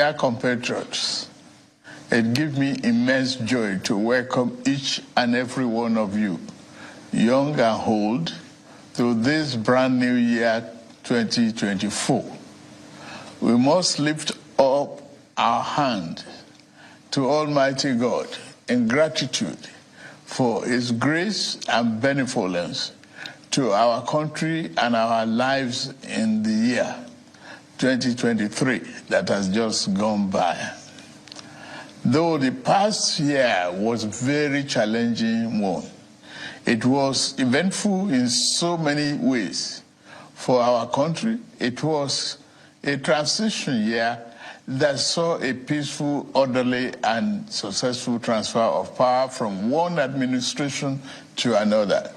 Dear compatriots, it gives me immense joy to welcome each and every one of you, young and old, to this brand new year 2024. We must lift up our hand to Almighty God in gratitude for His grace and benevolence to our country and our lives in the year 2023 that has just gone by. Though the past year was a very challenging one, it was eventful in so many ways. For our country, it was a transition year that saw a peaceful, orderly, and successful transfer of power from one administration to another,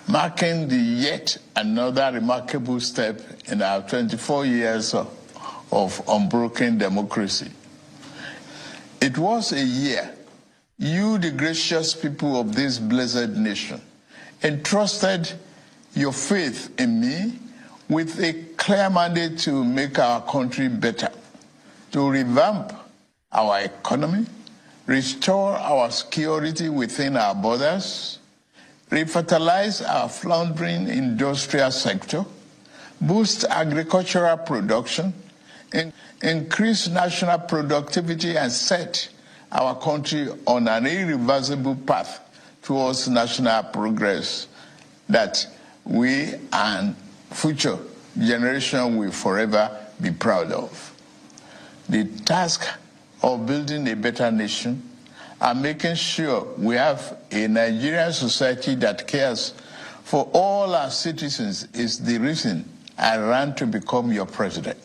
marking the yet another remarkable step in our 24 years of unbroken democracy. It was a year you, the gracious people of this blessed nation, entrusted your faith in me with a clear mandate to make our country better, to revamp our economy, restore our security within our borders, revitalize our floundering industrial sector, boost agricultural production, increase national productivity, and set our country on an irreversible path towards national progress that we and future generations will forever be proud of. The task of building a better nation and making sure we have a Nigerian society that cares for all our citizens is the reason I ran to become your president.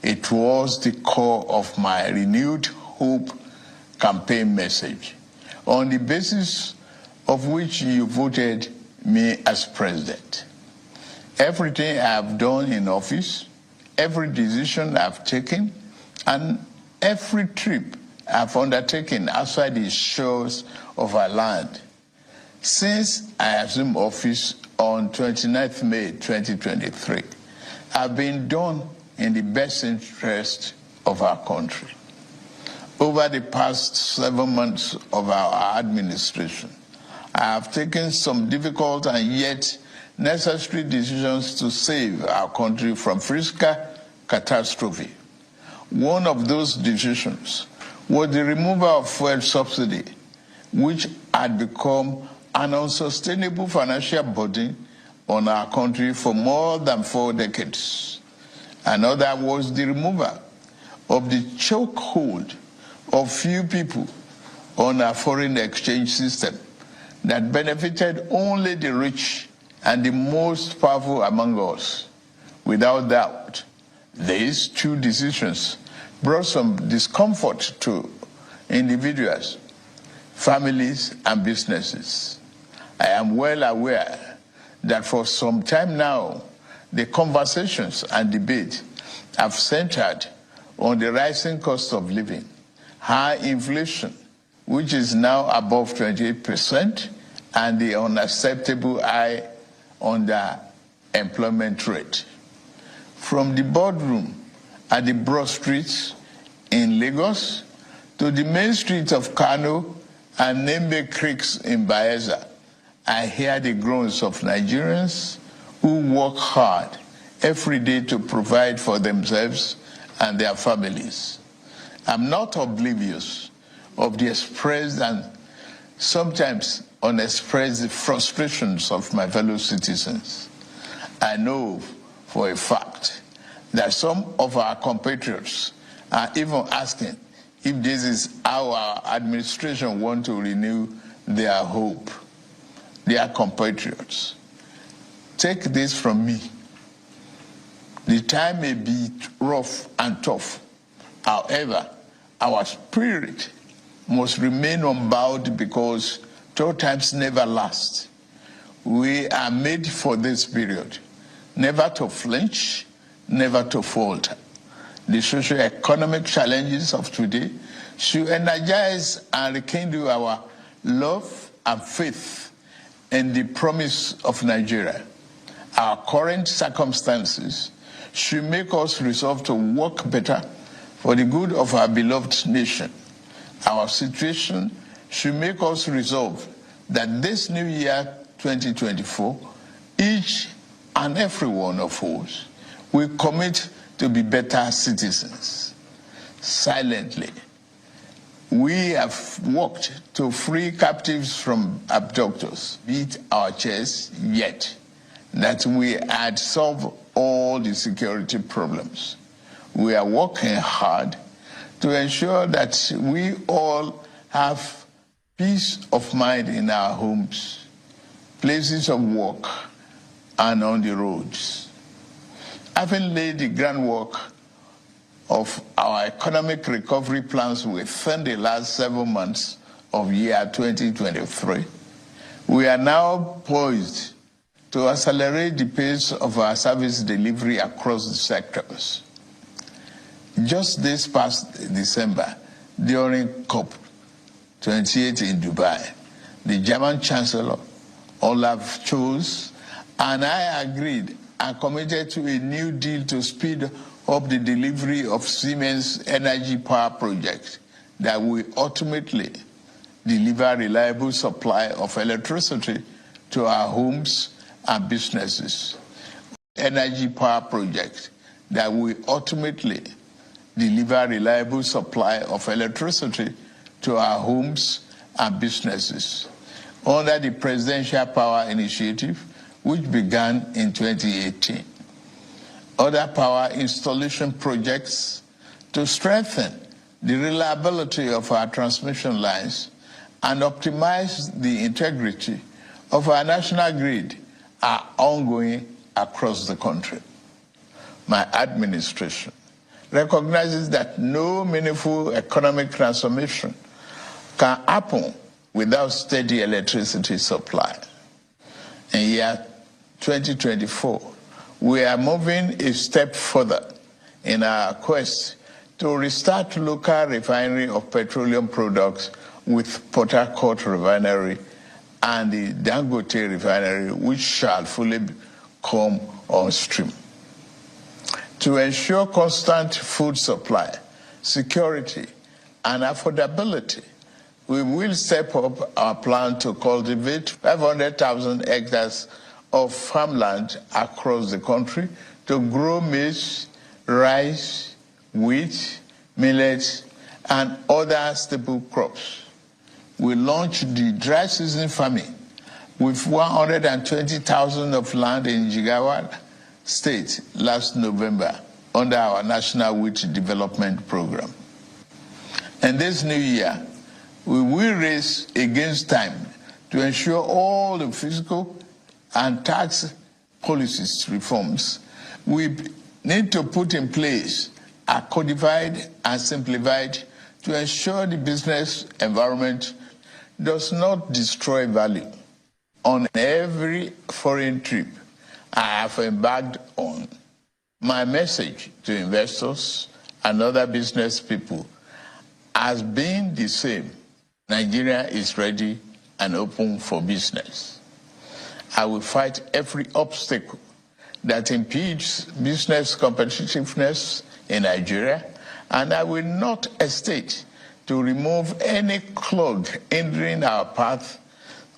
It was the core of my renewed hope campaign message, on the basis of which you voted me as president. Everything I have done in office, every decision I've taken, and every trip I've undertaken outside the shores of our land since I assumed office on 29th May 2023 have been done in the best interest of our country. Over the past 7 months of our administration, I have taken some difficult and yet necessary decisions to save our country from fiscal catastrophe. One of those decisions was the removal of fuel subsidy, which had become an unsustainable financial burden on our country for more than 4 decades. Another was the removal of the chokehold of few people on our foreign exchange system that benefited only the rich and the most powerful among us. Without doubt, these two decisions brought some discomfort to individuals, families, and businesses. I am well aware that for some time now, the conversations and debate have centered on the rising cost of living, high inflation, which is now above 28%, and the unacceptable high underemployment rate. From the boardroom at the broad streets in Lagos to the main streets of Kano and Nembe Creeks in Bayelsa, I hear the groans of Nigerians who work hard every day to provide for themselves and their families. I'm not oblivious of the expressed and sometimes unexpressed frustrations of my fellow citizens. I know for a fact that some of our compatriots are even asking if this is how our administration wants to renew their hope. Dear compatriots, take this from me. The time may be rough and tough. However, our spirit must remain unbowed because tough times never last. We are made for this period, never to flinch, never to falter. The socio-economic challenges of today should energize and rekindle our love and faith in the promise of Nigeria. Our current circumstances should make us resolve to work better For the good of our beloved nation, our situation should make us resolve that this new year, 2024, each and every one of us will commit to be better citizens. Silently, we have worked to free captives from abductors, beat our chests, yet that we had solved all the security problems. We are working hard to ensure that we all have peace of mind in our homes, places of work, and on the roads. Having laid the groundwork of our economic recovery plans within the last 7 months of year 2023, we are now poised to accelerate the pace of our service delivery across the sectors. Just this past December, during COP28 in Dubai, the German Chancellor, Olaf Scholz, and I agreed and committed to a new deal to speed up the delivery of Siemens energy power project that will ultimately deliver reliable supply of electricity to our homes and businesses. Energy power project that will ultimately deliver reliable supply of electricity to our homes and businesses under the Presidential Power Initiative, which began in 2018. Other power installation projects to strengthen the reliability of our transmission lines and optimize the integrity of our national grid are ongoing across the country. My administration recognizes that no meaningful economic transformation can happen without steady electricity supply. In year 2024, we are moving a step further in our quest to restart local refinery of petroleum products with Port Harcourt Refinery and the Dangote Refinery, which shall fully come on stream. To ensure constant food supply, security, and affordability, we will step up our plan to cultivate 500,000 hectares of farmland across the country to grow maize, rice, wheat, millet, and other staple crops. We launched the dry season farming with 120,000 of land in Jigawa State last November under our National Wheat Development Program. And this new year, we will race against time to ensure all the fiscal and tax policies reforms we need to put in place are codified and simplified to ensure the business environment does not destroy value. On every foreign trip I have embarked on, my message to investors and other business people has been the same. Nigeria is ready and open for business. I will fight every obstacle that impedes business competitiveness in Nigeria, and I will not hesitate to remove any clog hindering our path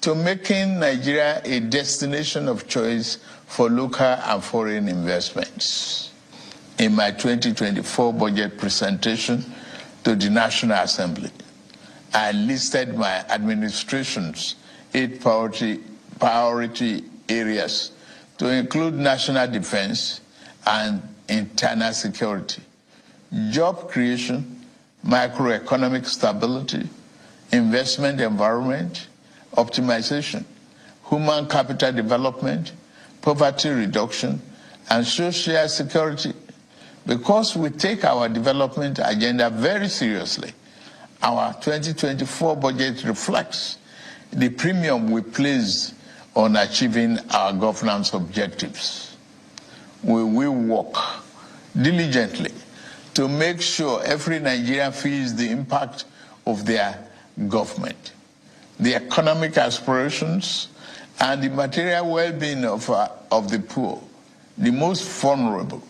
to making Nigeria a destination of choice for local and foreign investments. In my 2024 budget presentation to the National Assembly, I listed my administration's 8 priority areas to include national defense and internal security, job creation, macroeconomic stability, investment environment, optimization, human capital development, poverty reduction, and social security. Because we take our development agenda very seriously, our 2024 budget reflects the premium we place on achieving our governance objectives. We will work diligently to make sure every Nigerian feels the impact of their government, the economic aspirations, and the material well-being of the poor, the most vulnerable,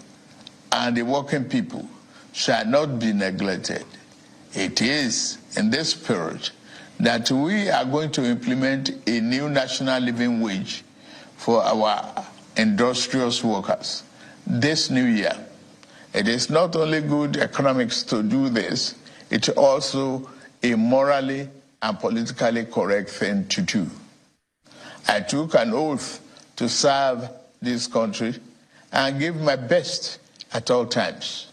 and the working people, shall not be neglected. It is in this spirit that we are going to implement a new national living wage for our industrious workers this new year. It is not only good economics to do this, it's also a morally and politically correct thing to do. I took an oath to serve this country and give my best at all times.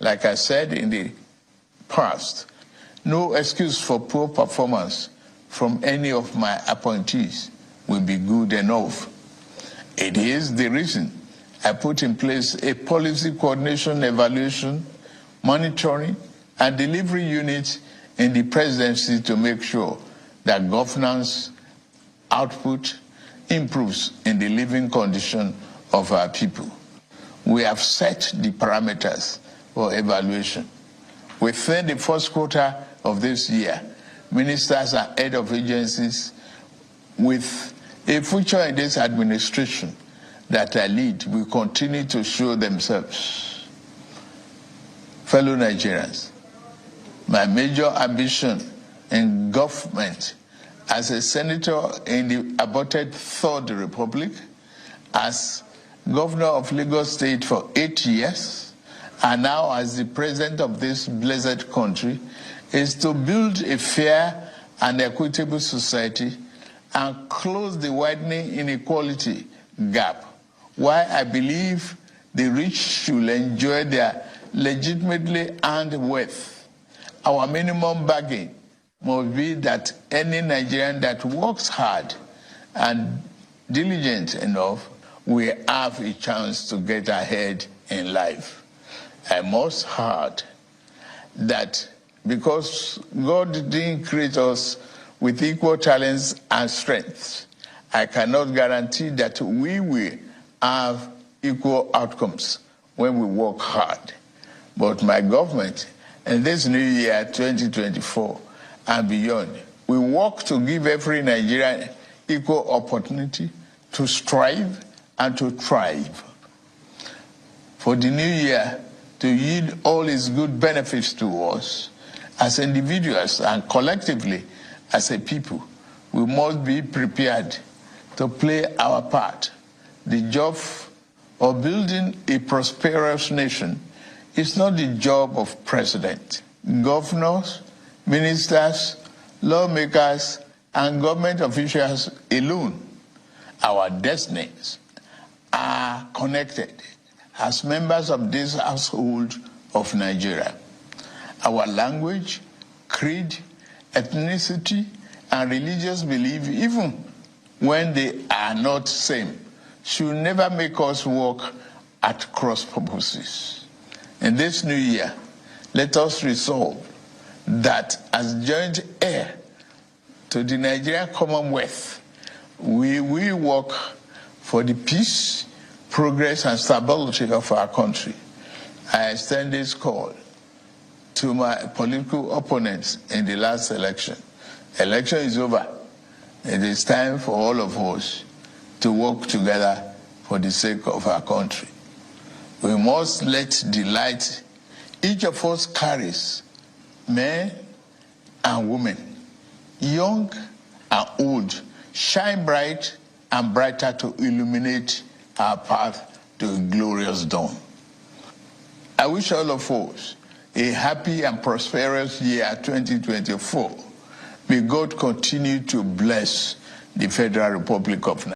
Like I said in the past, no excuse for poor performance from any of my appointees will be good enough. It is the reason I put in place a policy coordination, evaluation, monitoring, and delivery unit in the presidency to make sure that governance output improves in the living condition of our people. We have set the parameters for evaluation. Within the first quarter of this year, ministers and head of agencies with a future in this administration that I lead will continue to show themselves. Fellow Nigerians, my major ambition in government as a senator in the aborted Third Republic, as governor of Lagos State for 8 years, and now as the president of this blessed country, is to build a fair and equitable society and close the widening inequality gap, while I believe the rich should enjoy their legitimately earned wealth. Our minimum bargain must be that any Nigerian that works hard and diligent enough will have a chance to get ahead in life. I must add that because God didn't create us with equal talents and strengths, I cannot guarantee that we will have equal outcomes when we work hard. But my government, in this new year, 2024 and beyond, we work to give every Nigerian equal opportunity to strive and to thrive. For the new year to yield all its good benefits to us, as individuals and collectively as a people, we must be prepared to play our part. The job of building a prosperous nation is not the job of president, governors, ministers, lawmakers, and government officials alone. Our destinies are connected as members of this household of Nigeria. Our language, creed, ethnicity, and religious belief, even when they are not same, should never make us work at cross purposes. In this new year, let us resolve that as joint heir to the Nigerian Commonwealth, we will work for the peace, progress, and stability of our country. I extend this call to my political opponents in the last election. Election is over. It is time for all of us to work together for the sake of our country. We must let the light each of us carries, men and women, young and old, shine bright and brighter to illuminate our path to a glorious dawn. I wish all of us a happy and prosperous year 2024. May God continue to bless the Federal Republic of Nigeria.